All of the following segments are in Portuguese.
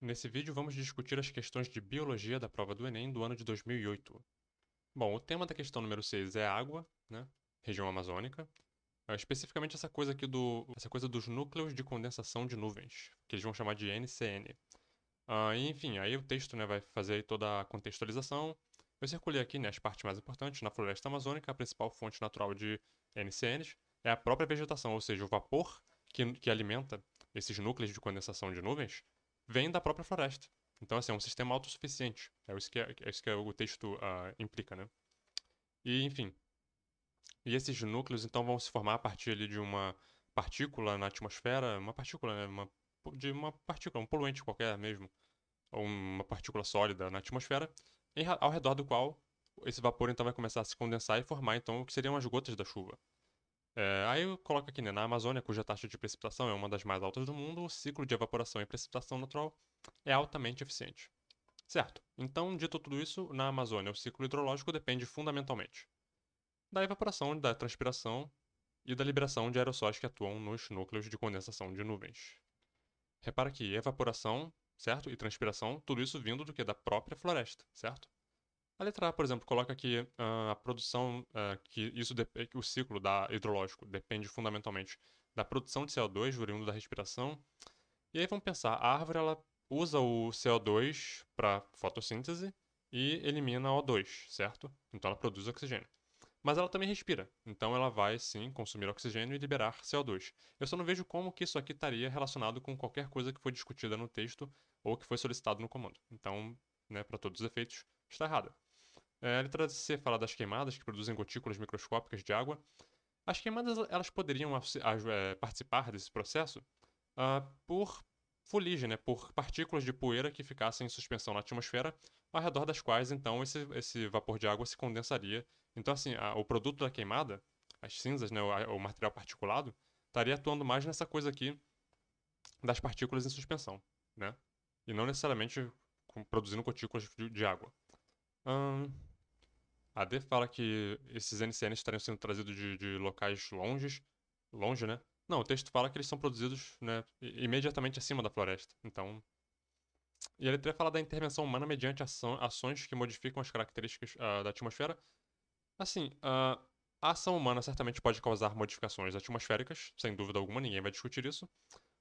Nesse vídeo vamos discutir as questões de biologia da prova do Enem do ano de 2008. Bom, o tema da questão número 6 é água, né? Região amazônica. Especificamente essa coisa dos núcleos de condensação de nuvens, que eles vão chamar de NCN. E, enfim, aí o texto, né, vai fazer aí toda a contextualização. Eu circulei aqui, né, as partes mais importantes. Na floresta amazônica, a principal fonte natural de NCNs é a própria vegetação, ou seja, o vapor que alimenta esses núcleos de condensação de nuvens vem da própria floresta. Então, assim, é um sistema autossuficiente. É isso que o texto implica, né? E, enfim, e esses núcleos, então, vão se formar a partir ali de uma partícula na atmosfera, uma partícula, né, de uma partícula, um poluente qualquer mesmo, ou uma partícula sólida na atmosfera, ao redor do qual esse vapor então vai começar a se condensar e formar então o que seriam as gotas da chuva. Aí eu coloco aqui, né, na Amazônia, cuja taxa de precipitação é uma das mais altas do mundo, o ciclo de evaporação e precipitação natural é altamente eficiente. Certo. Então, dito tudo isso, na Amazônia o ciclo hidrológico depende fundamentalmente da evaporação, da transpiração e da liberação de aerossóis que atuam nos núcleos de condensação de nuvens. Repara que evaporação, certo? E transpiração, tudo isso vindo do que? Da própria floresta, certo? A letra A, por exemplo, coloca que a produção, que o ciclo hidrológico depende fundamentalmente da produção de CO2 oriundo da respiração. E aí vamos pensar, a árvore ela usa o CO2 para fotossíntese e elimina O2, certo? Então ela produz oxigênio. Mas ela também respira, então ela vai sim consumir oxigênio e liberar CO2. Eu só não vejo como que isso aqui estaria relacionado com qualquer coisa que foi discutida no texto ou que foi solicitado no comando. Então, né, para todos os efeitos, está errada. A letra C fala das queimadas que produzem gotículas microscópicas de água. As queimadas elas poderiam participar desse processo por fuligem, né, por partículas de poeira que ficassem em suspensão na atmosfera, ao redor das quais então esse vapor de água se condensaria. Então, assim, o produto da queimada, as cinzas, né, o material particulado, estaria atuando mais nessa coisa aqui das partículas em suspensão, né? E não necessariamente produzindo gotículas de água. Ahn, a D fala que esses NCNs estariam sendo trazidos de locais longe, né? Não, o texto fala que eles são produzidos, né, imediatamente acima da floresta. Então, e a letra E fala da intervenção humana mediante ações que modificam as características da atmosfera. Assim, a ação humana certamente pode causar modificações atmosféricas, sem dúvida alguma, ninguém vai discutir isso.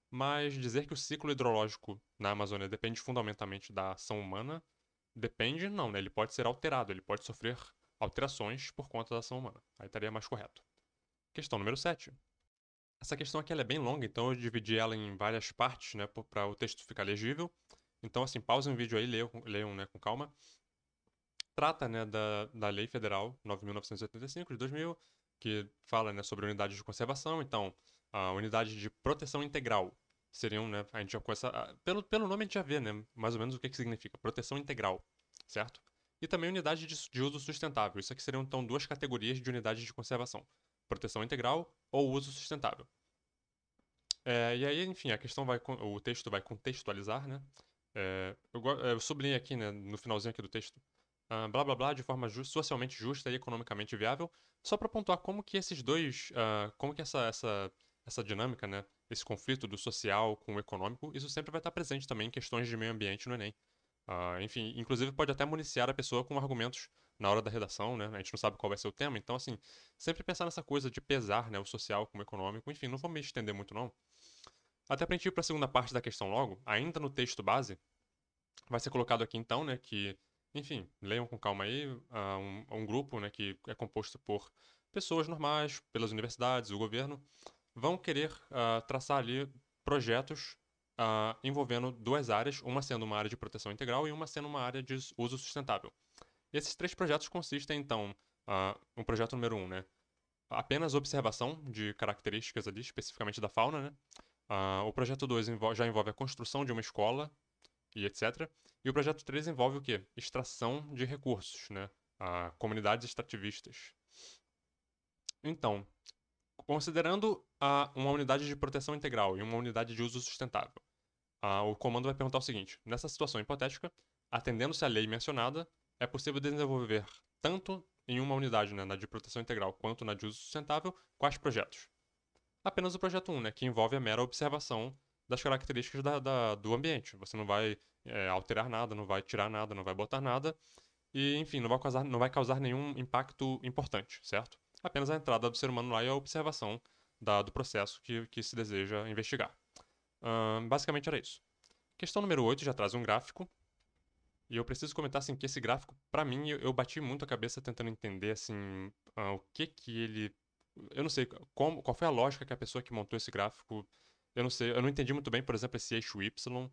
Mas dizer que o ciclo hidrológico na Amazônia depende fundamentalmente da ação humana, depende, não, né? Ele pode ser alterado, ele pode sofrer alterações por conta da ação humana. Aí estaria mais correto. Questão número 7. Essa questão aqui ela é bem longa, então eu dividi ela em várias partes, né, para o texto ficar legível. Então, assim, pausem o vídeo aí, leiam né, com calma. Trata, né, da Lei Federal 9.985 de 2000, que fala, né, sobre unidades de conservação. Então, a unidade de proteção integral seriam, né, a gente já começa, pelo nome a gente já vê, né, mais ou menos o que significa proteção integral, certo? E também unidade de uso sustentável. Isso aqui seriam, então, duas categorias de unidades de conservação. Proteção integral ou uso sustentável. E aí, enfim, o texto vai contextualizar, né? Eu sublinhei aqui, né, no finalzinho aqui do texto, blá blá blá, de forma socialmente justa e economicamente viável, só para pontuar como que esses dois, como que essa dinâmica, né, esse conflito do social com o econômico, isso sempre vai estar presente também em questões de meio ambiente no Enem. Enfim, inclusive pode até municiar a pessoa com argumentos na hora da redação, né? A gente não sabe qual vai ser o tema, então, assim, sempre pensar nessa coisa de pesar, né, o social com o econômico. Enfim, não vou me estender muito, não. Até pra gente ir pra segunda parte da questão logo, ainda no texto base, vai ser colocado aqui então, né, que, enfim, leiam com calma aí, um grupo, né, que é composto por pessoas normais, pelas universidades, o governo, vão querer traçar ali projetos envolvendo duas áreas, uma sendo uma área de proteção integral e uma sendo uma área de uso sustentável. E esses três projetos consistem, então, um projeto número um, né, apenas observação de características ali, especificamente da fauna, né, o projeto 2 já envolve a construção de uma escola e etc. E o projeto 3 envolve o quê? Extração de recursos, né? Comunidades extrativistas. Então, considerando uma unidade de proteção integral e uma unidade de uso sustentável, o comando vai perguntar o seguinte: nessa situação hipotética, atendendo-se à lei mencionada, é possível desenvolver tanto em uma unidade, né, na de proteção integral, quanto na de uso sustentável, quais projetos? Apenas o projeto 1, né, que envolve a mera observação das características do ambiente. Você não vai alterar nada, não vai tirar nada, não vai botar nada. E, enfim, não vai causar nenhum impacto importante, certo? Apenas a entrada do ser humano lá e a observação do processo que se deseja investigar. Basicamente era isso. Questão número 8 já traz um gráfico. E eu preciso comentar assim que esse gráfico, pra mim, eu bati muito a cabeça tentando entender assim o que ele, eu não sei qual foi a lógica que a pessoa que montou esse gráfico, eu não sei, eu não entendi muito bem, por exemplo, esse eixo Y.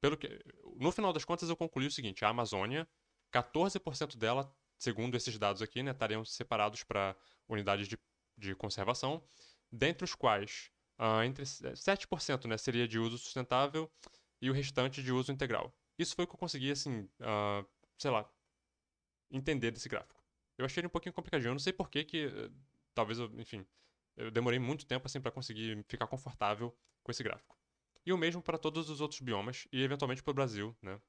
Pelo que, no final das contas, eu concluí o seguinte: a Amazônia, 14% dela, segundo esses dados aqui, né, estariam separados para unidades de conservação, dentre os quais entre 7%, né, seria de uso sustentável e o restante de uso integral. Isso foi o que eu consegui, assim, sei lá, entender desse gráfico. Eu achei ele um pouquinho complicadinho, eu não sei por que, talvez, enfim, eu demorei muito tempo, assim, para conseguir ficar confortável com esse gráfico. E o mesmo para todos os outros biomas e eventualmente para o Brasil, né?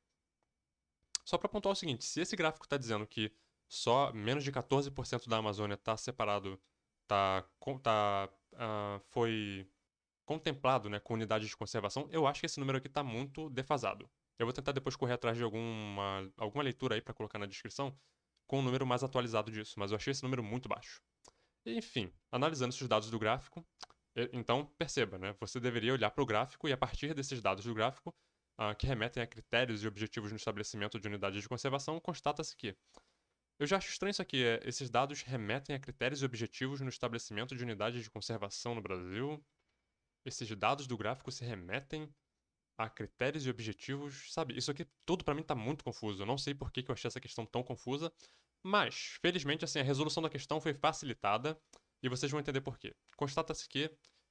Só para pontuar o seguinte, se esse gráfico está dizendo que só menos de 14% da Amazônia está separado, foi contemplado, né, com unidades de conservação, eu acho que esse número aqui está muito defasado. Eu vou tentar depois correr atrás de alguma leitura aí para colocar na descrição com um número mais atualizado disso, mas eu achei esse número muito baixo. Enfim, analisando esses dados do gráfico, então perceba, né? Você deveria olhar para o gráfico e a partir desses dados do gráfico, que remetem a critérios e objetivos no estabelecimento de unidades de conservação, constata-se que eu já acho estranho isso aqui. Esses dados remetem a critérios e objetivos no estabelecimento de unidades de conservação no Brasil. Esses dados do gráfico se remetem a critérios e objetivos. Sabe, isso aqui tudo pra mim tá muito confuso. Eu não sei por que eu achei essa questão tão confusa. Mas, felizmente, assim, a resolução da questão foi facilitada e vocês vão entender por quê. Constata-se que,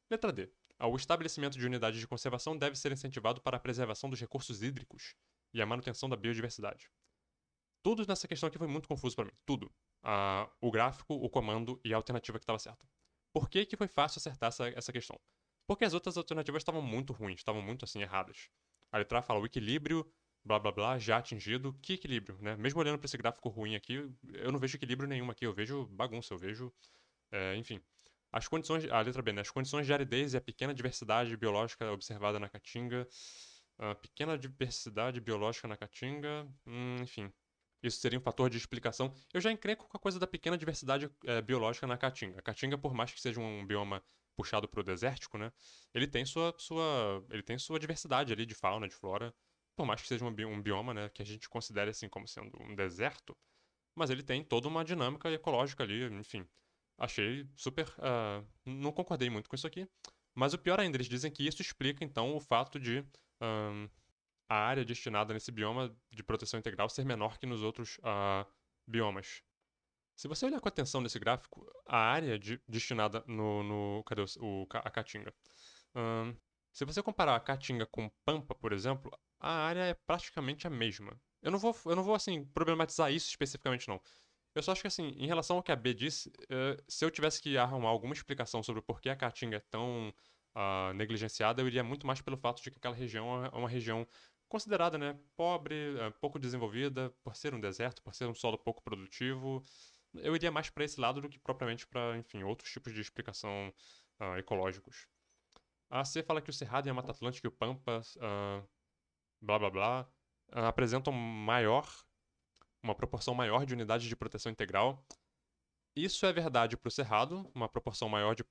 letra D, o estabelecimento de unidades de conservação deve ser incentivado para a preservação dos recursos hídricos e a manutenção da biodiversidade. Tudo nessa questão aqui foi muito confuso para mim. Tudo. O gráfico, o comando e a alternativa que estava certa. Por que foi fácil acertar essa questão? Porque as outras alternativas estavam muito ruins, estavam muito assim erradas. A letra A fala o equilíbrio, blá blá blá, já atingido. Que equilíbrio, né? Mesmo olhando para esse gráfico ruim aqui, eu não vejo equilíbrio nenhum aqui, eu vejo bagunça, eu vejo. Enfim. As condições. A letra B, né? As condições de aridez e a pequena diversidade biológica observada na Caatinga. A pequena diversidade biológica na Caatinga. Enfim. Isso seria um fator de explicação. Eu já encrenco com a coisa da pequena diversidade biológica na Caatinga. A Caatinga, por mais que seja um bioma puxado para o desértico, né? Ele tem ele tem sua diversidade ali de fauna, de flora. Por mais que seja um bioma, né, que a gente considere assim como sendo um deserto, mas ele tem toda uma dinâmica ecológica ali, enfim. Achei super. Não concordei muito com isso aqui. Mas o pior ainda, eles dizem que isso explica então o fato de a área destinada nesse bioma de proteção integral ser menor que nos outros biomas. Se você olhar com atenção nesse gráfico, a área destinada cadê a Caatinga? Ahn, Se você comparar a Caatinga com Pampa, por exemplo, a área é praticamente a mesma. Eu não vou assim, problematizar isso especificamente, não. Eu só acho que, assim, em relação ao que a B disse, se eu tivesse que arrumar alguma explicação sobre por que a Caatinga é tão negligenciada, eu iria muito mais pelo fato de que aquela região é uma região considerada, né, pobre, pouco desenvolvida, por ser um deserto, por ser um solo pouco produtivo. Eu iria mais para esse lado do que propriamente para, enfim, outros tipos de explicação ecológicos. A C fala que o Cerrado e a Mata Atlântica e o Pampa, blá blá blá, apresentam uma proporção maior de unidades de proteção integral. Isso é verdade para o Cerrado, uma proporção maior de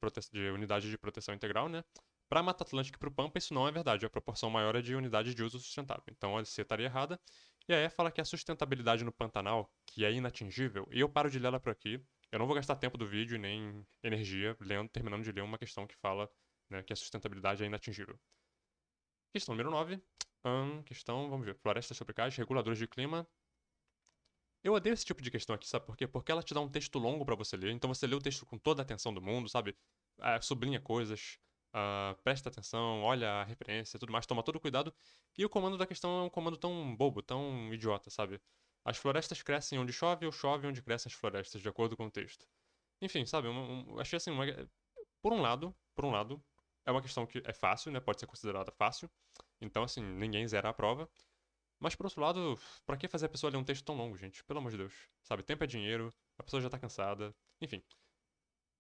unidades de proteção integral, né? Para a Mata Atlântica e para o Pampa, isso não é verdade, a proporção maior é de unidades de uso sustentável. Então a C estaria errada. E a E fala que a sustentabilidade no Pantanal, que é inatingível, e eu paro de ler ela por aqui. Eu não vou gastar tempo do vídeo nem energia terminando de ler uma questão que fala, né, que a sustentabilidade é inatingível. Questão número 9. Vamos ver. Florestas tropicais, reguladores de clima. Eu odeio esse tipo de questão aqui, sabe por quê? Porque ela te dá um texto longo pra você ler, então você lê o texto com toda a atenção do mundo, sabe? Sublinha coisas, presta atenção, olha a referência, tudo mais, toma todo o cuidado. E o comando da questão é um comando tão bobo, tão idiota, sabe? As florestas crescem onde chove ou chove onde crescem as florestas, de acordo com o texto. Enfim, sabe? Achei assim, por um lado, é uma questão que é fácil, né? Pode ser considerada fácil. Então, assim, ninguém zera a prova. Mas por outro lado, pra que fazer a pessoa ler um texto tão longo, gente? Pelo amor de Deus. Sabe, tempo é dinheiro, a pessoa já tá cansada. Enfim.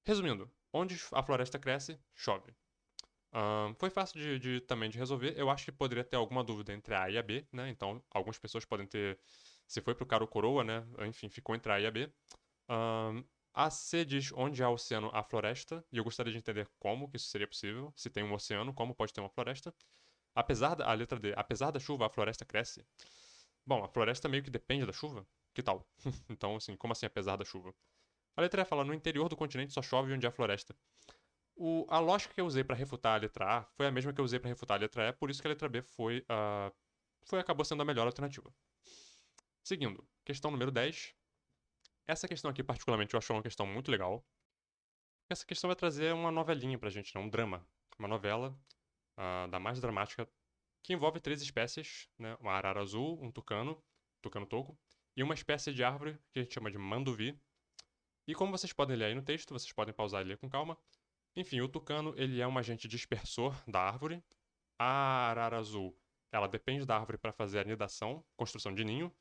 Resumindo, onde a floresta cresce, chove. Foi fácil também de resolver. Eu acho que poderia ter alguma dúvida entre a e a B, né? Então, algumas pessoas podem ter. Se foi pro cara ou coroa, né? Enfim, ficou entre a e a B. Ahn, a C diz onde há oceano, há floresta. E eu gostaria de entender como que isso seria possível. Se tem um oceano, como pode ter uma floresta? A letra D, apesar da chuva, a floresta cresce. Bom, a floresta meio que depende da chuva. Que tal? Então, assim, como assim apesar da chuva? A letra E fala no interior do continente só chove onde há floresta. A lógica que eu usei para refutar a letra A foi a mesma que eu usei para refutar a letra E, por isso que a letra B acabou sendo a melhor alternativa. Seguindo, questão número 10. Essa questão aqui, particularmente, eu acho uma questão muito legal. Essa questão vai trazer uma novelinha pra gente, né? Um drama. Uma novela da mais dramática, que envolve três espécies, né? Uma arara azul, um tucano, tucano toco, e uma espécie de árvore que a gente chama de manduvi. E como vocês podem ler aí no texto, vocês podem pausar e ler com calma. Enfim, o tucano ele é um agente dispersor da árvore. A arara azul, ela depende da árvore para fazer a nidação, construção de ninho.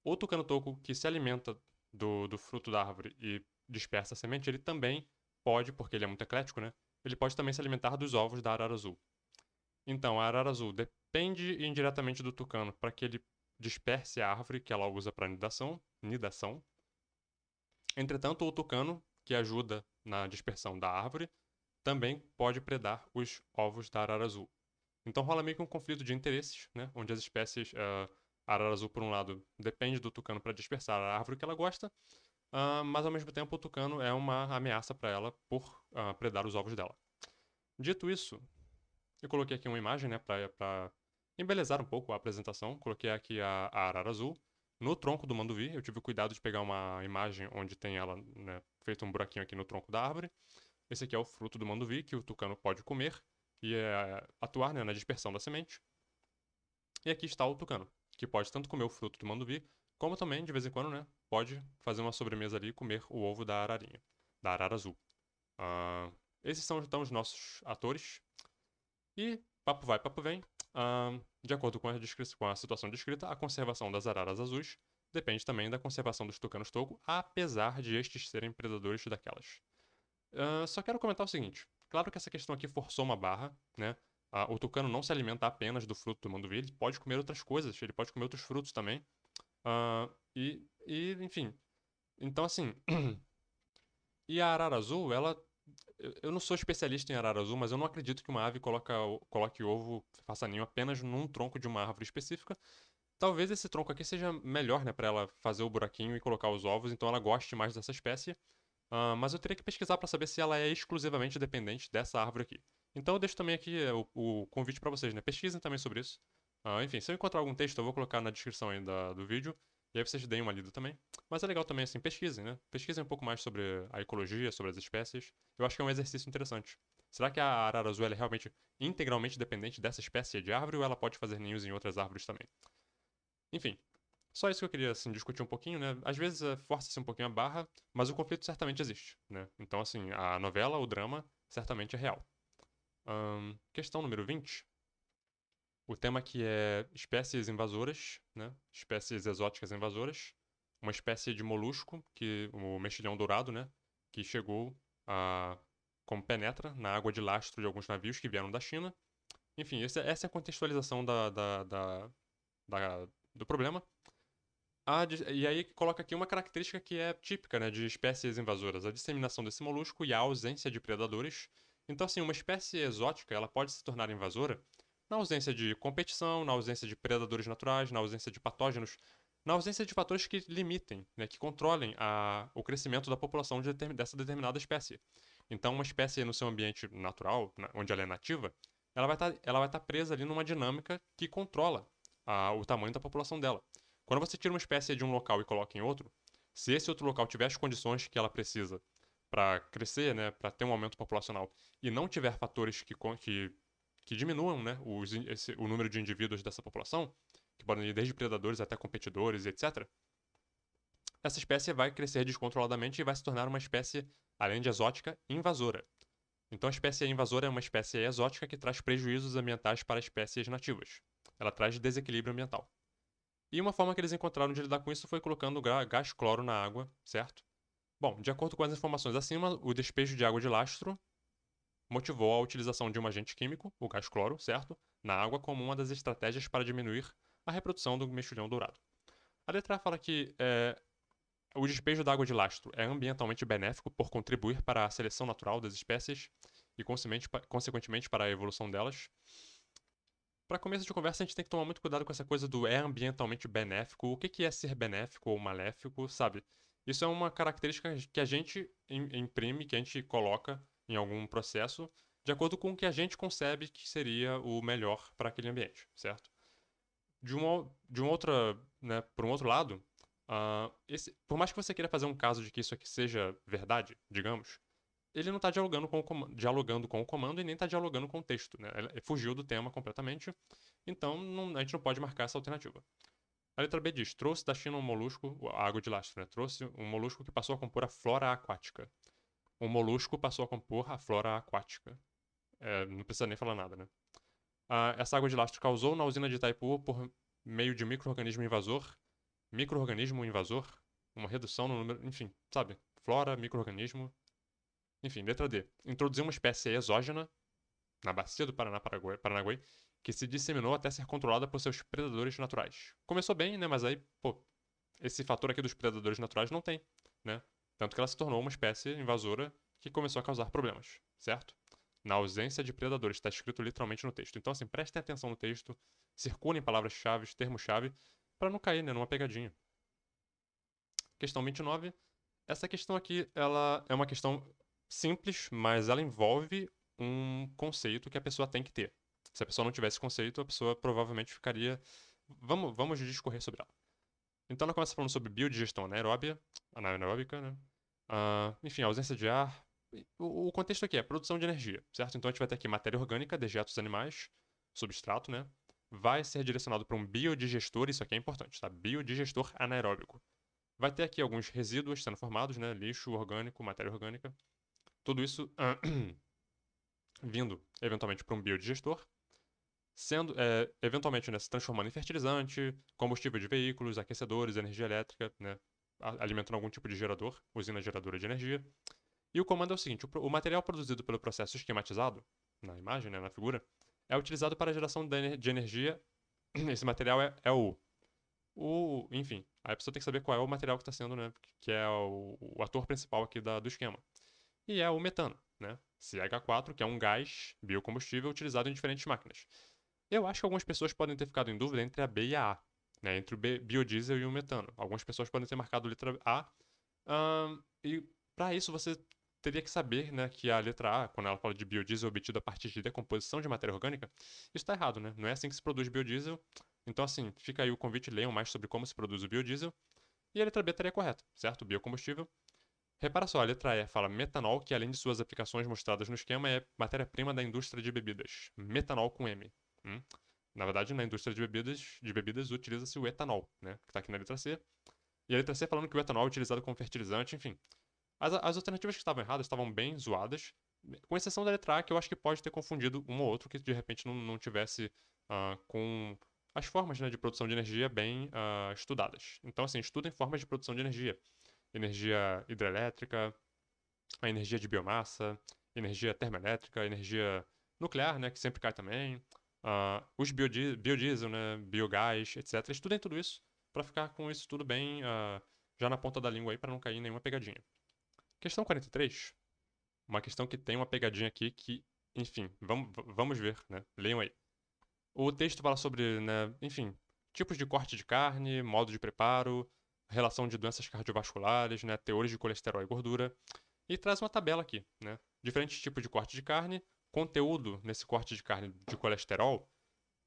O tucano-toco, que se alimenta do fruto da árvore e dispersa a semente, ele também pode, porque ele é muito eclético, né? Ele pode também se alimentar dos ovos da arara azul. Então, a arara azul depende indiretamente do tucano para que ele disperse a árvore que ela usa para nidação. Entretanto, o tucano, que ajuda na dispersão da árvore, também pode predar os ovos da arara azul. Então rola meio que um conflito de interesses, né? Onde as espécies, a arara azul, por um lado, depende do tucano para dispersar a árvore que ela gosta, mas ao mesmo tempo o tucano é uma ameaça para ela por predar os ovos dela. Dito isso, eu coloquei aqui uma imagem, né, para embelezar um pouco a apresentação. Coloquei aqui a arara azul no tronco do manduvi. Eu tive o cuidado de pegar uma imagem onde tem ela, né, feito um buraquinho aqui no tronco da árvore. Esse aqui é o fruto do manduvi que o tucano pode comer e atuar, né, na dispersão da semente. E aqui está o tucano, que pode tanto comer o fruto do manduvi, como também, de vez em quando, né, pode fazer uma sobremesa ali e comer o ovo da ararinha, da arara azul. Ah, esses são então os nossos atores. E papo vai, papo vem. De acordo com a situação descrita, a conservação das araras azuis depende também da conservação dos tucanos toco, apesar de estes serem predadores daquelas. Só quero comentar o seguinte: claro que essa questão aqui forçou uma barra, né? O tucano não se alimenta apenas do fruto do manduvi, ele pode comer outras coisas, ele pode comer outros frutos também. Enfim. Então, assim. E a arara azul, ela. Eu não sou especialista em arara azul, mas eu não acredito que uma ave coloque ovo, faça ninho apenas num tronco de uma árvore específica. Talvez esse tronco aqui seja melhor, né, para ela fazer o buraquinho e colocar os ovos, então ela goste mais dessa espécie. Mas eu teria que pesquisar para saber se ela é exclusivamente dependente dessa árvore aqui. Então eu deixo também aqui o convite para vocês, né? Pesquisem também sobre isso. Enfim, se eu encontrar algum texto, eu vou colocar na descrição aí do vídeo. E aí vocês deem uma lida também. Mas é legal também, assim, pesquisem, né? Pesquisem um pouco mais sobre a ecologia, sobre as espécies. Eu acho que é um exercício interessante. Será que a arara azul é realmente integralmente dependente dessa espécie de árvore ou ela pode fazer ninhos em outras árvores também? Enfim, só isso que eu queria assim, discutir um pouquinho, né? Às vezes força-se um pouquinho a barra, mas o conflito certamente existe, né? Então, assim, a novela, o drama, certamente é real. Questão número 20. O tema aqui é espécies invasoras, né? Espécies exóticas invasoras. Uma espécie de molusco, o mexilhão dourado, né? Que chegou como penetra na água de lastro de alguns navios que vieram da China. Enfim, essa é a contextualização do problema. E aí coloca aqui uma característica que é típica, né, de espécies invasoras, a disseminação desse molusco e a ausência de predadores. Então, assim, uma espécie exótica, ela pode se tornar invasora na ausência de competição, na ausência de predadores naturais, na ausência de patógenos, na ausência de fatores que limitem, né, que controlem o crescimento da população dessa determinada espécie. Então, uma espécie no seu ambiente natural, onde ela é nativa, ela vai estar presa ali numa dinâmica que controla o tamanho da população dela. Quando você tira uma espécie de um local e coloca em outro, se esse outro local tiver as condições que ela precisa para crescer, né, para ter um aumento populacional, e não tiver fatores que diminuam, né, o número de indivíduos dessa população, que podem ir desde predadores até competidores, etc., essa espécie vai crescer descontroladamente e vai se tornar uma espécie, além de exótica, invasora. Então a espécie invasora é uma espécie exótica que traz prejuízos ambientais para espécies nativas. Ela traz desequilíbrio ambiental. E uma forma que eles encontraram de lidar com isso foi colocando gás cloro na água, certo? Bom, de acordo com as informações acima, o despejo de água de lastro motivou a utilização de um agente químico, o gás cloro, certo? Na água como uma das estratégias para diminuir a reprodução do mexilhão dourado. A letra A fala que o despejo da água de lastro é ambientalmente benéfico por contribuir para a seleção natural das espécies e, consequentemente, para a evolução delas. Para começo de conversa, a gente tem que tomar muito cuidado com essa coisa do é ambientalmente benéfico. O que é ser benéfico ou maléfico, sabe? Isso é uma característica que a gente imprime, que a gente coloca em algum processo, de acordo com o que a gente concebe que seria o melhor para aquele ambiente, certo? De uma outra, né, por um outro lado, por mais que você queira fazer um caso de que isso aqui seja verdade, digamos, ele não está dialogando com o comando e nem está dialogando com o texto, né? Ele fugiu do tema completamente, então a gente não pode marcar essa alternativa. A letra B diz: trouxe da China um molusco, a água de lastro, né? Trouxe um molusco que passou a compor a flora aquática. Um molusco passou a compor a flora aquática. Não precisa nem falar nada, né? Essa água de lastro causou na usina de Itaipu por meio de micro-organismo invasor, uma redução no número, enfim, sabe? Flora, micro-organismo. Enfim, letra D. Introduziu uma espécie exógena na bacia do Paranaguai, que se disseminou até ser controlada por seus predadores naturais. Começou bem, né? Mas aí, pô, esse fator aqui dos predadores naturais não tem, né? Tanto que ela se tornou uma espécie invasora que começou a causar problemas, certo? Na ausência de predadores, está escrito literalmente no texto. Então, assim, prestem atenção no texto, circulem palavras-chave, termos-chave, para não cair, né, numa pegadinha. Questão 29. Essa questão aqui, ela é uma questão simples, mas ela envolve um conceito que a pessoa tem que ter. Se a pessoa não tivesse conceito, a pessoa provavelmente ficaria. Vamos discorrer sobre ela. Então ela começa falando sobre biodigestão anaeróbica, né? Enfim, ausência de ar. O contexto aqui é produção de energia, certo? Então a gente vai ter aqui matéria orgânica, dejetos animais, substrato, né? Vai ser direcionado para um biodigestor, isso aqui é importante, tá? Biodigestor anaeróbico. Vai ter aqui alguns resíduos sendo formados, né? Lixo orgânico, matéria orgânica. Tudo isso vindo eventualmente para um biodigestor, sendo eventualmente, né, se transformando em fertilizante, combustível de veículos, aquecedores, energia elétrica, né, alimentando algum tipo de gerador, usina geradora de energia. E o comando é o seguinte: o material produzido pelo processo esquematizado, na imagem, né, na figura, é utilizado para a geração de energia. Esse material é enfim, aí a pessoa tem que saber qual é o material que está sendo, né, que é o ator principal aqui do esquema. E é o metano, né, CH4, que é um gás biocombustível utilizado em diferentes máquinas. Eu acho que algumas pessoas podem ter ficado em dúvida entre a B e a A, né, entre o biodiesel e o metano. Algumas pessoas podem ter marcado a letra A, e para isso você teria que saber, né, que a letra A, quando ela fala de biodiesel obtido a partir de decomposição de matéria orgânica, isso está errado, né? Não é assim que se produz biodiesel. Então, assim, fica aí o convite, leiam mais sobre como se produz o biodiesel. E a letra B estaria correta, certo? Biocombustível. Repara só, a letra E fala metanol, que além de suas aplicações mostradas no esquema, é matéria-prima da indústria de bebidas. Metanol com M. Na verdade, na indústria de bebidas utiliza-se o etanol, né? Que está aqui na letra C. E a letra C falando que o etanol é utilizado como fertilizante, enfim. As alternativas que estavam erradas estavam bem zoadas, com exceção da letra A, que eu acho que pode ter confundido um ou outro que de repente não tivesse com as formas, né, de produção de energia bem estudadas. Então, assim, estudem formas de produção de energia. Energia hidrelétrica, a energia de biomassa, energia termoelétrica, energia nuclear, né, que sempre cai também, os biodiesel, né, biogás, etc. Estudem tudo isso para ficar com isso tudo bem já na ponta da língua aí, para não cair em nenhuma pegadinha. Questão 43. Uma questão que tem uma pegadinha aqui que, enfim, vamos ver, né? Leiam aí. O texto fala sobre, né, enfim, tipos de corte de carne, modo de preparo, relação de doenças cardiovasculares, né, teores de colesterol e gordura, e traz uma tabela aqui, né? Diferentes tipos de corte de carne, conteúdo nesse corte de carne de colesterol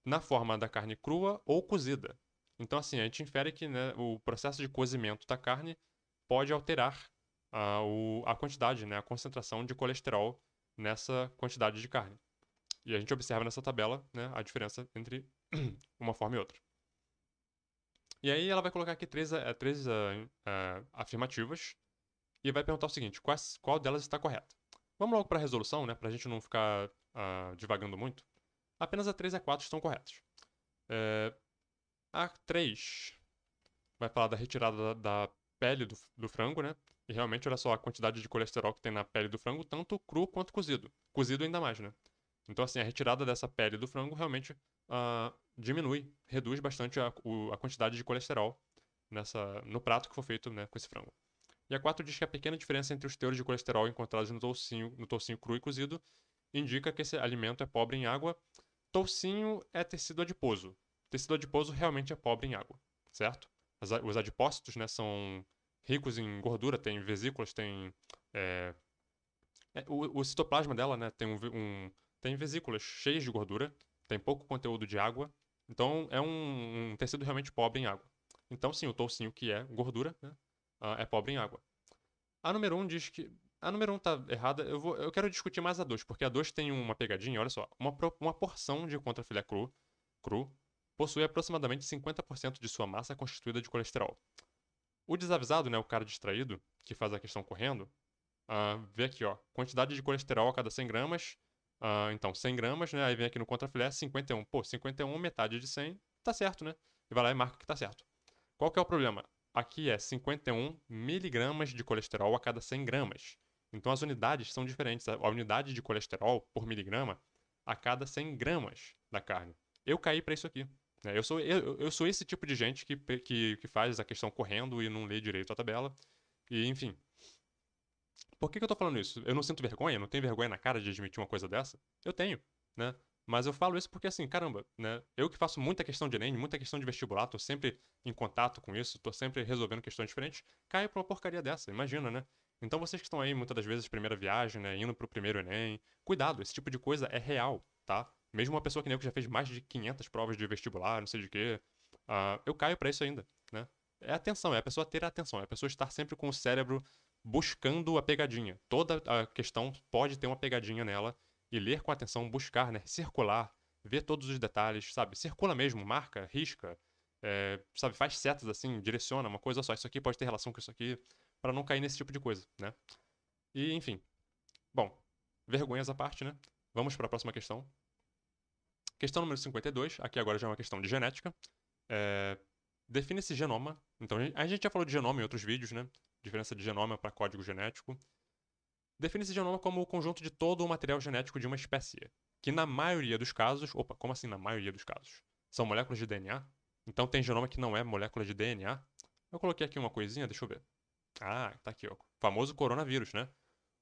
na forma da carne crua ou cozida. Então, assim, a gente infere que, né, o processo de cozimento da carne pode alterar a quantidade, né, a concentração de colesterol nessa quantidade de carne. E a gente observa nessa tabela, né, a diferença entre uma forma e outra. E aí ela vai colocar aqui três afirmativas e vai perguntar o seguinte: qual delas está correta? Vamos logo para a resolução, né, para a gente não ficar divagando muito. Apenas a 3 e a 4 estão corretas. A 3 vai falar da retirada da pele do frango, né? E realmente, olha só a quantidade de colesterol que tem na pele do frango, tanto cru quanto cozido. Cozido ainda mais, né? Então, assim, a retirada dessa pele do frango realmente diminui, reduz bastante a quantidade de colesterol no prato que for feito, né, com esse frango. E a 4 diz que a pequena diferença entre os teores de colesterol encontrados no toucinho cru e cozido indica que esse alimento é pobre em água. Toucinho é tecido adiposo. Tecido adiposo realmente é pobre em água, certo? Os adipócitos, né, são ricos em gordura, tem vesículas, tem é, o citoplasma dela, né, tem vesículas cheias de gordura, tem pouco conteúdo de água, então é um tecido realmente pobre em água. Então, sim, o toucinho, que é gordura, né, é pobre em água. A número um diz que. A número um tá errada. Eu quero discutir mais a 2 porque a 2 tem uma pegadinha, olha só. Uma porção de contrafilé cru possui aproximadamente 50% de sua massa constituída de colesterol. O desavisado, né, o cara distraído, que faz a questão correndo, vê aqui, ó, quantidade de colesterol a cada 100 gramas. Então, 100 gramas, né? Aí vem aqui no contrafilé 51. Pô, 51, metade de 100, tá certo, né? E vai lá e marca que tá certo. Qual que é o problema? Aqui é 51 miligramas de colesterol a cada 100 gramas. Então as unidades são diferentes. A unidade de colesterol por miligrama a cada 100 gramas da carne. Eu caí para isso aqui. Né? Eu sou esse tipo de gente que faz a questão correndo e não lê direito a tabela. E, enfim, por que eu tô falando isso? Eu não sinto vergonha? Não tenho vergonha na cara de admitir uma coisa dessa? Eu tenho, né? Mas eu falo isso porque, assim, caramba, né? Eu que faço muita questão de Enem, muita questão de vestibular, tô sempre em contato com isso, tô sempre resolvendo questões diferentes, caio pra uma porcaria dessa, imagina, né? Então vocês que estão aí, muitas das vezes, primeira viagem, né? Indo pro primeiro Enem, cuidado, esse tipo de coisa é real, tá? Mesmo uma pessoa que nem eu que já fez mais de 500 provas de vestibular, não sei de quê, eu caio pra isso ainda, né? É atenção, é a pessoa ter atenção, é a pessoa estar sempre com o cérebro buscando a pegadinha. Toda a questão pode ter uma pegadinha nela e ler com atenção, buscar, né? Circular, ver todos os detalhes, sabe? Circula mesmo, marca, risca, sabe? Faz setas assim, direciona uma coisa só. Isso aqui pode ter relação com isso aqui, para não cair nesse tipo de coisa, né? E, enfim. Bom, vergonhas à parte, né? Vamos para a próxima questão. Questão número 52, aqui agora já é uma questão de genética. É, define-se genoma. Então, a gente já falou de genoma em outros vídeos, né? Diferença de genoma para código genético. Define-se genoma como o conjunto de todo o material genético de uma espécie, que na maioria dos casos. Opa, como assim na maioria dos casos? São moléculas de DNA? Então tem genoma que não é molécula de DNA? Eu coloquei aqui uma coisinha, deixa eu ver. Ah, tá aqui, ó. O famoso coronavírus, né?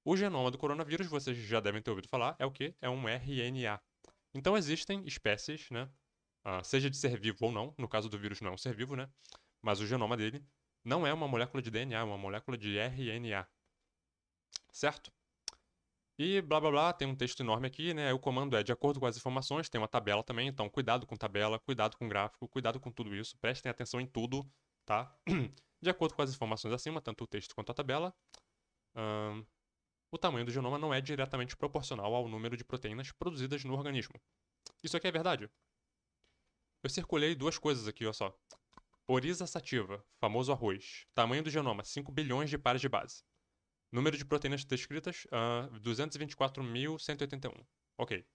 O genoma do coronavírus, vocês já devem ter ouvido falar, é o quê? É um RNA. Então existem espécies, né? Seja de ser vivo ou não, no caso do vírus não é um ser vivo, né? Mas o genoma dele não é uma molécula de DNA, é uma molécula de RNA. Certo? E blá blá blá, tem um texto enorme aqui, né? O comando é de acordo com as informações, tem uma tabela também, então cuidado com tabela, cuidado com gráfico, cuidado com tudo isso, prestem atenção em tudo, tá? De acordo com as informações acima, tanto o texto quanto a tabela, o tamanho do genoma não é diretamente proporcional ao número de proteínas produzidas no organismo. Isso aqui é verdade? Eu circulei duas coisas aqui, olha só. Oryza sativa, famoso arroz. Tamanho do genoma, 5 bilhões de pares de base. Número de proteínas descritas, 224.181. Ok.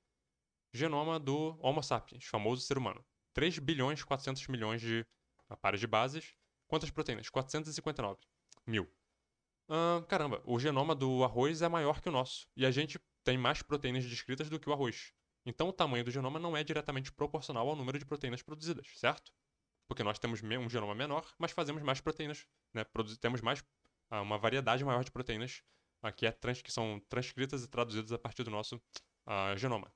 Genoma do Homo sapiens, famoso ser humano. 3 bilhões e 400 milhões de pares de bases. Quantas proteínas? 459 mil. Caramba, o genoma do arroz é maior que o nosso. E a gente tem mais proteínas descritas do que o arroz. Então o tamanho do genoma não é diretamente proporcional ao número de proteínas produzidas, certo? Porque nós temos um genoma menor, mas fazemos mais proteínas, né? Temos mais uma variedade maior de proteínas que são transcritas e traduzidas a partir do nosso genoma.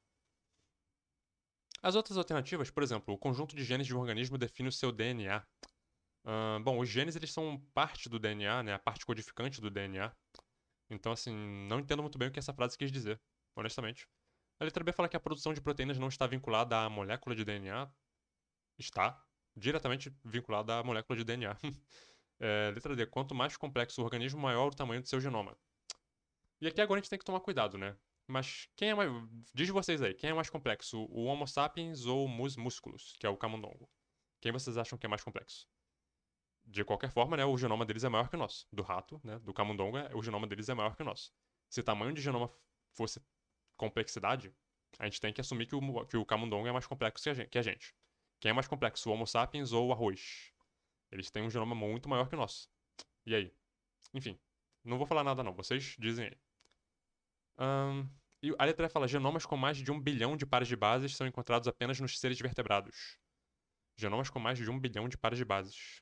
As outras alternativas, por exemplo, o conjunto de genes de um organismo define o seu DNA. Bom, os genes eles são parte do DNA, né? A parte codificante do DNA. Então, assim, não entendo muito bem o que essa frase quis dizer, honestamente. A letra B fala que a produção de proteínas não está vinculada à molécula de DNA. Está diretamente vinculada à molécula de DNA. Letra D. Quanto mais complexo o organismo, maior o tamanho do seu genoma. E aqui agora a gente tem que tomar cuidado, né? Mas quem é mais. Diz vocês aí, quem é mais complexo? O Homo sapiens ou o Mus musculus, que é o camundongo? Quem vocês acham que é mais complexo? De qualquer forma, né, o genoma deles é maior que o nosso. Do rato, né, do camundongo, o genoma deles é maior que o nosso. Se o tamanho de genoma fosse complexidade, a gente tem que assumir que o camundongo é mais complexo que a gente. Quem é mais complexo, o Homo sapiens ou o arroz? Eles têm um genoma muito maior que o nosso. E aí? Enfim, Não vou falar nada não, vocês dizem aí. E a letra E fala: genomas com mais de 1 bilhão de pares de bases são encontrados apenas nos seres vertebrados. Genomas com mais de 1 bilhão de pares de bases.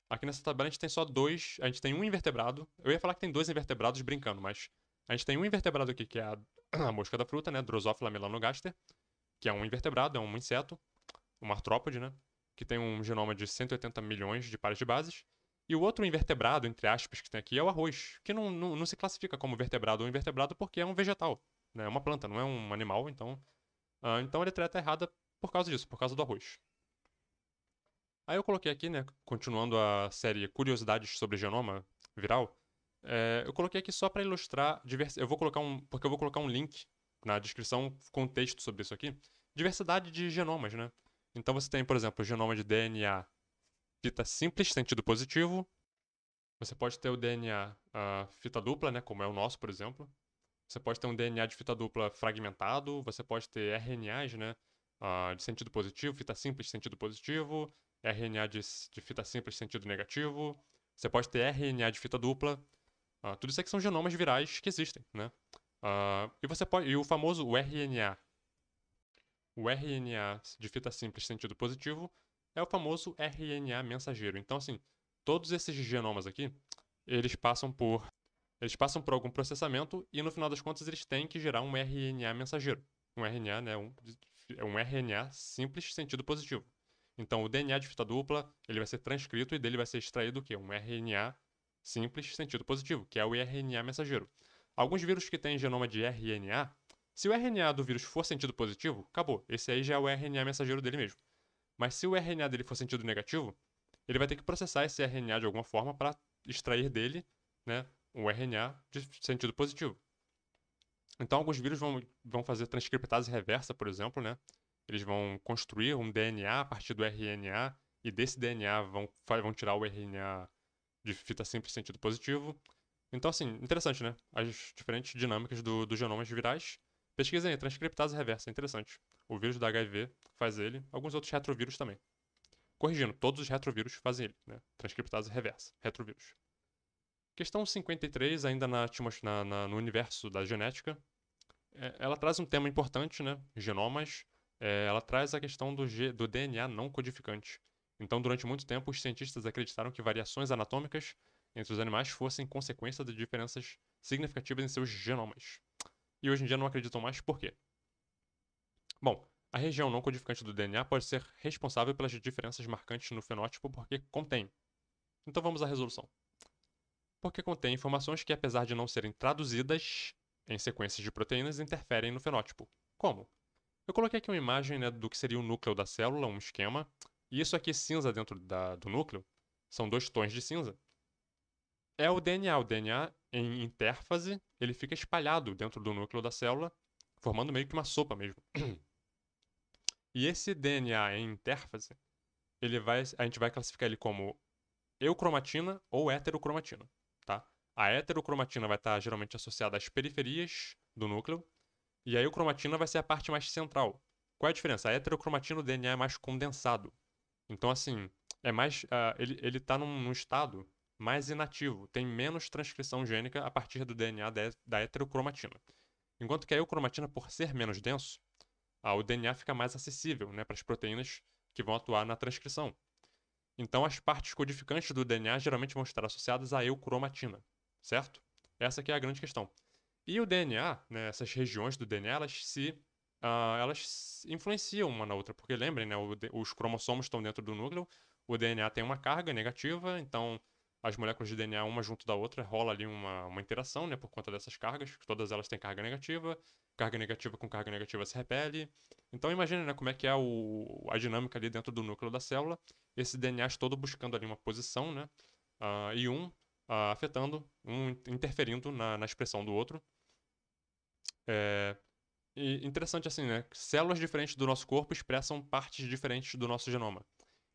Aqui nessa tabela a gente tem só dois. A gente tem um invertebrado. Eu ia falar que tem dois invertebrados brincando, mas a gente tem um invertebrado aqui que é a mosca da fruta, né? Drosophila melanogaster, que é um invertebrado, é um inseto, uma artrópode, né? Que tem um genoma de 180 milhões de pares de bases. E o outro invertebrado, entre aspas, que tem aqui é o arroz, que não se classifica como vertebrado ou invertebrado porque é um vegetal, né? É uma planta, não é um animal, então. Então a letra E tá errada por causa disso, por causa do arroz. Aí eu coloquei aqui, né, continuando a série Curiosidades sobre Genoma Viral, eu coloquei aqui só para ilustrar eu vou colocar porque eu vou colocar um link na descrição com texto sobre isso aqui. Diversidade de genomas, né? Então você tem, por exemplo, o genoma de DNA fita simples, sentido positivo. Você pode ter o DNA fita dupla, né, como é o nosso, por exemplo. Você pode ter um DNA de fita dupla fragmentado. Você pode ter RNAs, né, de sentido positivo, fita simples, sentido positivo. RNA de fita simples, sentido negativo. Você pode ter RNA de fita dupla. Tudo isso aqui são genomas virais que existem, né? E o famoso o RNA de fita simples sentido positivo é o famoso RNA mensageiro. Então, assim, todos esses genomas aqui, eles passam por algum processamento e no final das contas eles têm que gerar um RNA mensageiro. Um RNA, né, é um RNA simples sentido positivo. Então, o DNA de fita dupla, ele vai ser transcrito e dele vai ser extraído o quê? Um RNA simples sentido positivo, que é o RNA mensageiro. Alguns vírus que têm genoma de RNA, se o RNA do vírus for sentido positivo, acabou. Esse aí já é o RNA mensageiro dele mesmo. Mas se o RNA dele for sentido negativo, ele vai ter que processar esse RNA de alguma forma para extrair dele, né, um RNA de sentido positivo. Então, alguns vírus vão fazer transcriptase reversa, por exemplo, né? Eles vão construir um DNA a partir do RNA e desse DNA vão tirar o RNA de fita simples sentido positivo. Então, assim, interessante, né? As diferentes dinâmicas dos genomas virais. Pesquisem aí, transcriptase reversa, é interessante. O vírus da HIV faz ele, alguns outros retrovírus também. Corrigindo, todos os retrovírus fazem ele, né? Transcriptase reversa, retrovírus. Questão 53, ainda no universo da genética. Ela traz um tema importante, né? Genomas. Ela traz a questão do DNA não codificante. Então, durante muito tempo, os cientistas acreditaram que variações anatômicas entre os animais fossem consequência de diferenças significativas em seus genomas. E hoje em dia não acreditam mais por quê? Bom, a região não codificante do DNA pode ser responsável pelas diferenças marcantes no fenótipo porque contém. Então vamos à resolução. Porque contém informações que, apesar de não serem traduzidas em sequências de proteínas, interferem no fenótipo. Como? Eu coloquei aqui uma imagem, né, do que seria o núcleo da célula, um esquema. E isso aqui cinza dentro do núcleo são dois tons de cinza. É o DNA. O DNA, em intérfase, ele fica espalhado dentro do núcleo da célula, formando meio que uma sopa mesmo. E esse DNA em intérfase, a gente vai classificar ele como eucromatina ou heterocromatina, tá? A heterocromatina vai estar geralmente associada às periferias do núcleo, e a eucromatina vai ser a parte mais central. Qual é a diferença? A heterocromatina, o DNA é mais condensado. Então, assim, ele está num estado mais inativo, tem menos transcrição gênica a partir do DNA da heterocromatina. Enquanto que a eucromatina, por ser menos denso, o DNA fica mais acessível, né, para as proteínas que vão atuar na transcrição. Então, as partes codificantes do DNA geralmente vão estar associadas à eucromatina, certo? Essa aqui é a grande questão. E o DNA, né, essas regiões do DNA, elas influenciam uma na outra, porque lembrem, né, os cromossomos estão dentro do núcleo, o DNA tem uma carga negativa, então as moléculas de DNA uma junto da outra rola ali uma interação, né, por conta dessas cargas, todas elas têm carga negativa com carga negativa se repele. Então imagine, né, como é que é a dinâmica ali dentro do núcleo da célula, esse DNA todo buscando ali uma posição, né, e afetando, interferindo na expressão do outro. E interessante assim, né? Células diferentes do nosso corpo expressam partes diferentes do nosso genoma.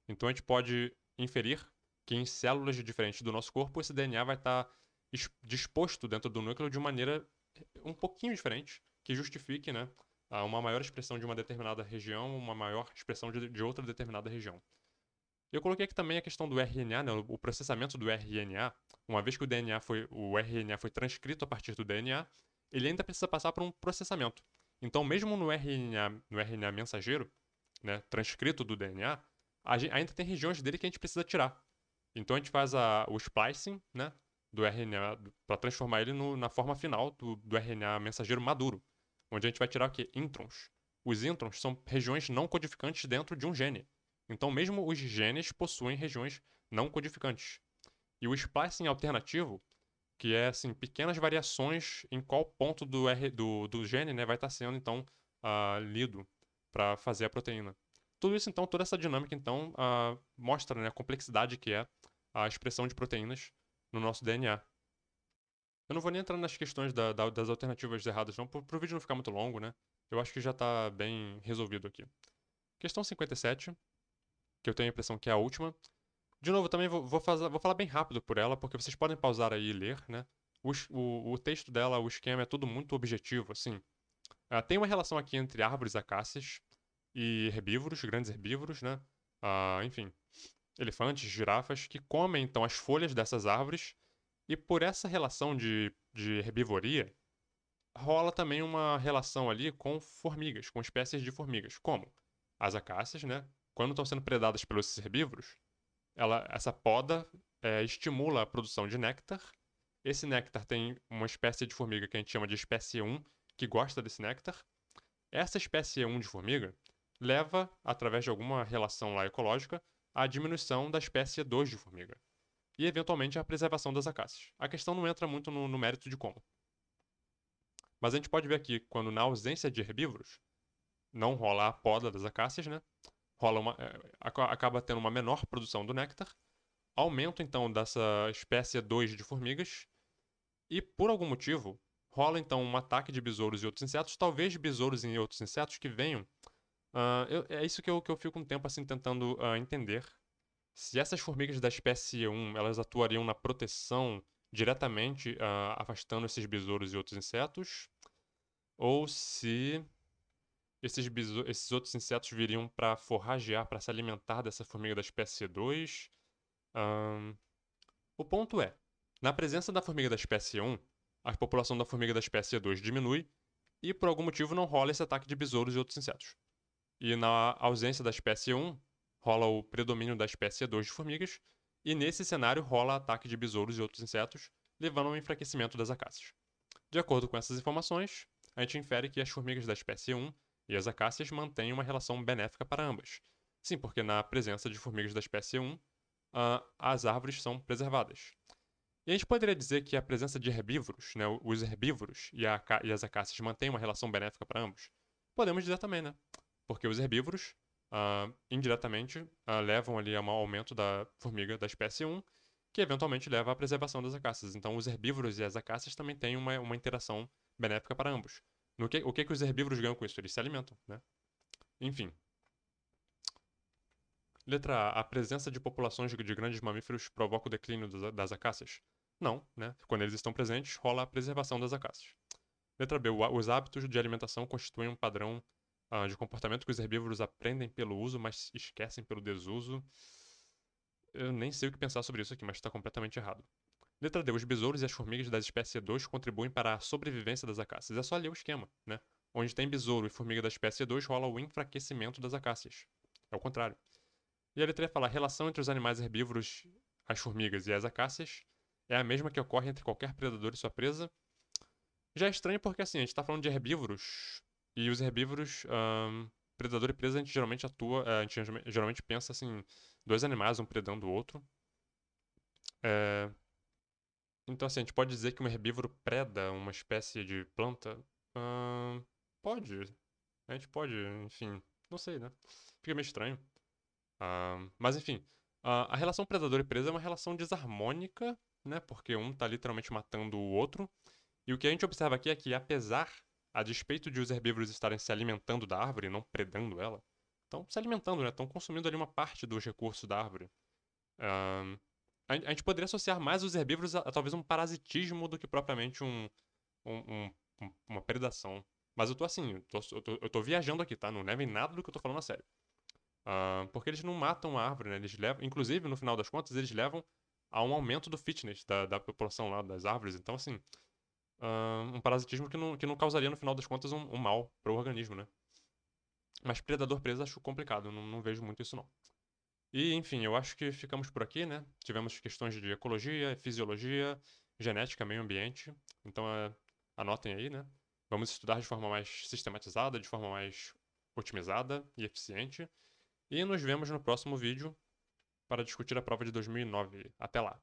Então a gente pode inferir que em células diferentes do nosso corpo esse DNA vai estar disposto dentro do núcleo de maneira um pouquinho diferente, que justifique, né, uma maior expressão de uma determinada região, uma maior expressão de outra determinada região. Eu coloquei aqui também a questão do RNA, né, o processamento do RNA. Uma vez que o RNA foi transcrito a partir do DNA, ele ainda precisa passar por um processamento. Então, mesmo no RNA mensageiro, né, transcrito do DNA, ainda tem regiões dele que a gente precisa tirar. Então a gente faz o splicing, né, do RNA para transformar ele na forma final do RNA mensageiro maduro, onde a gente vai tirar o quê? Introns. Os introns são regiões não codificantes dentro de um gene. Então mesmo os genes possuem regiões não codificantes. E o splicing alternativo, que é assim pequenas variações em qual ponto do gene, né, vai estar sendo então lido para fazer a proteína. Tudo isso então, toda essa dinâmica então mostra, né, a complexidade que é a expressão de proteínas no nosso DNA. Eu não vou nem entrar nas questões das alternativas erradas, não, pro vídeo não ficar muito longo, né? Eu acho que já tá bem resolvido aqui. Questão 57, que eu tenho a impressão que é a última. De novo, também vou falar bem rápido por ela, porque vocês podem pausar aí e ler, né? O texto dela, o esquema é tudo muito objetivo, assim. Tem uma relação aqui entre árvores acácias e herbívoros, grandes herbívoros, né? Enfim, elefantes, girafas, que comem então as folhas dessas árvores. E por essa relação de herbivoria, rola também uma relação ali com formigas, com espécies de formigas. Como? As acácias, né? Quando estão sendo predadas pelos herbívoros, essa poda estimula a produção de néctar. Esse néctar tem uma espécie de formiga que a gente chama de espécie 1, que gosta desse néctar. Essa espécie 1 de formiga leva, através de alguma relação lá ecológica, à diminuição da espécie 2 de formiga. E, eventualmente, à preservação das acácias. A questão não entra muito no mérito de como. Mas a gente pode ver aqui, quando na ausência de herbívoros, não rola a poda das acácias, né? Acaba tendo uma menor produção do néctar, aumento então dessa espécie 2 de formigas, e por algum motivo rola então um ataque de besouros e outros insetos, talvez besouros e outros insetos que venham. É isso que eu fico um tempo assim tentando entender. Se essas formigas da espécie 1 elas atuariam na proteção diretamente, afastando esses besouros e outros insetos, ou se esses outros insetos viriam para forragear, para se alimentar dessa formiga da espécie 2. Ahn, O ponto é, na presença da formiga da espécie 1, a população da formiga da espécie 2 diminui e por algum motivo não rola esse ataque de besouros e outros insetos. E na ausência da espécie 1, rola o predomínio da espécie 2 de formigas, e nesse cenário rola ataque de besouros e outros insetos, levando ao enfraquecimento das acácias. De acordo com essas informações, a gente infere que as formigas da espécie 1 e as acácias mantêm uma relação benéfica para ambas. Sim, porque na presença de formigas da espécie 1, as árvores são preservadas. E a gente poderia dizer que a presença de herbívoros, né, os herbívoros e as acácias mantêm uma relação benéfica para ambos? Podemos dizer também, né? Porque os herbívoros, indiretamente, levam ali a um aumento da formiga da espécie 1, que eventualmente leva à preservação das acácias. Então, os herbívoros e as acácias também têm uma interação benéfica para ambos. O que os herbívoros ganham com isso? Eles se alimentam, né? Enfim. Letra A. A presença de populações de grandes mamíferos provoca o declínio das acácias? Não, né? Quando eles estão presentes, rola a preservação das acácias. Letra B. Os hábitos de alimentação constituem um padrão de comportamento que os herbívoros aprendem pelo uso, mas esquecem pelo desuso. Eu nem sei o que pensar sobre isso aqui, mas está completamente errado. Letra D. Os besouros e as formigas da espécie 2 contribuem para a sobrevivência das acácias. É só ler o esquema, né? Onde tem besouro e formiga da espécie 2, rola o enfraquecimento das acácias. É o contrário. E a letra E fala: a relação entre os animais herbívoros, as formigas e as acácias é a mesma que ocorre entre qualquer predador e sua presa. Já é estranho porque, assim, a gente tá falando de herbívoros, e os herbívoros, predador e presa, a gente geralmente a gente geralmente pensa, assim, dois animais, um predando o outro. É, então, assim, a gente pode dizer que um herbívoro preda uma espécie de planta? Pode. A gente pode, enfim, não sei, né? Fica meio estranho. Mas, enfim, a relação predador e presa é uma relação desarmônica, né? Porque um tá literalmente matando o outro. E o que a gente observa aqui é que, apesar, a despeito de os herbívoros estarem se alimentando da árvore e não predando ela, estão se alimentando, né? Estão consumindo ali uma parte dos recursos da árvore. Ahn, a gente poderia associar mais os herbívoros a talvez um parasitismo do que propriamente um- uma predação. Mas eu tô assim, eu tô viajando aqui, tá? Não levem nada do que eu tô falando a sério. Porque eles não matam a árvore, né? Eles levam, inclusive, no final das contas, eles levam a um aumento do fitness da população lá das árvores. Então, assim, um parasitismo que não causaria, no final das contas, um mal para o organismo, né? Mas predador preso acho complicado, não vejo muito isso não. E, enfim, eu acho que ficamos por aqui, né? Tivemos questões de ecologia, fisiologia, genética, meio ambiente. Então, anotem aí, né? Vamos estudar de forma mais sistematizada, de forma mais otimizada e eficiente. E nos vemos no próximo vídeo para discutir a prova de 2009. Até lá!